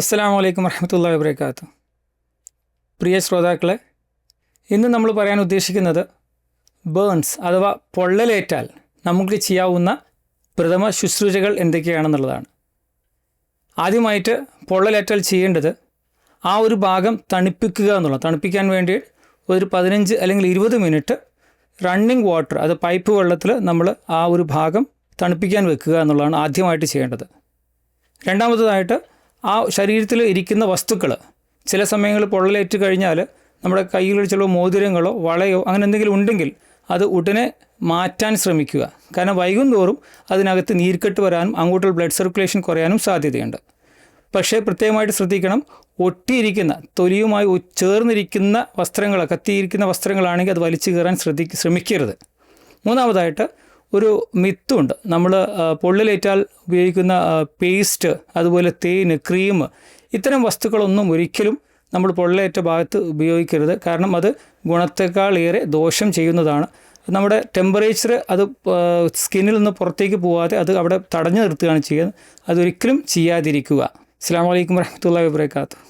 അസ്സലാമു അലൈക്കും വറഹ്മത്തുള്ളാഹി വബറകാതുഹു. പ്രിയ ശ്രോതാക്കളെ, ഇന്ന് നമ്മൾ പറയാൻ ഉദ്ദേശിക്കുന്നത് ബേൺസ് അഥവാ പൊള്ളലേറ്റാൽ നമുക്ക് ചെയ്യാവുന്ന പ്രഥമ ശുശ്രൂഷകൾ എന്തൊക്കെയാണെന്നുള്ളതാണ്. ആദ്യമായിട്ട് പൊള്ളലേറ്റാൽ ചെയ്യേണ്ടത് ആ ഒരു ഭാഗം തണുപ്പിക്കുക എന്നുള്ളത്. തണുപ്പിക്കാൻ വേണ്ടി ഒരു 15 അല്ലെങ്കിൽ 20 മിനിറ്റ് റണ്ണിങ് വാട്ടർ, അത് പൈപ്പ് വെള്ളത്തിൽ നമ്മൾ ആ ഒരു ഭാഗം തണുപ്പിക്കാൻ വെക്കുക എന്നുള്ളതാണ് ആദ്യമായിട്ട് ചെയ്യേണ്ടത്. രണ്ടാമതായിട്ട് ആ ശരീരത്തിൽ ഇരിക്കുന്ന വസ്തുക്കൾ ചില സമയങ്ങളിൽ പൊള്ളലേറ്റ് കഴിഞ്ഞാൽ നമ്മുടെ കയ്യിൽ ചില മോതിരങ്ങളോ വളയോ അങ്ങനെ എന്തെങ്കിലും ഉണ്ടെങ്കിൽ അത് ഉടനെ മാറ്റാൻ ശ്രമിക്കുക. കാരണം വൈകുന്തോറും അതിനകത്ത് നീർക്കെട്ട് വരാനും അങ്ങോട്ടുള്ള ബ്ലഡ് സർക്കുലേഷൻ കുറയാനും സാധ്യതയുണ്ട്. പക്ഷേ പ്രത്യേകമായിട്ട് ശ്രദ്ധിക്കണം, ഒട്ടിയിരിക്കുന്ന തൊലിയുമായി ചേർന്നിരിക്കുന്ന വസ്ത്രങ്ങൾ, കത്തിയിരിക്കുന്ന വസ്ത്രങ്ങളാണെങ്കിൽ അത് വലിച്ചു കയറാൻ ശ്രമിക്കരുത്. മൂന്നാമതായിട്ട് ഒരു മിത്തുണ്ട്. നമ്മൾ പൊള്ളലേറ്റാൽ ഉപയോഗിക്കുന്ന പേസ്റ്റ്, അതുപോലെ തേന്, ക്രീം, ഇത്തരം വസ്തുക്കളൊന്നും ഒരിക്കലും നമ്മൾ പൊള്ളലേറ്റ ഭാഗത്ത് ഉപയോഗിക്കരുത്. കാരണം അത് ഗുണത്തെക്കാളേറെ ദോഷം ചെയ്യുന്നതാണ്. നമ്മുടെ ടെമ്പറേച്ചർ അത് സ്കിന്നിൽ നിന്ന് പുറത്തേക്ക് പോകാതെ അത് അവിടെ തടഞ്ഞു നിർത്തുകയാണ് ചെയ്യുന്നത്. അതൊരിക്കലും ചെയ്യാതിരിക്കുക. അസ്സലാമു അലൈക്കും വറഹ്മത്തുള്ളാഹി വബറകാതുഹു.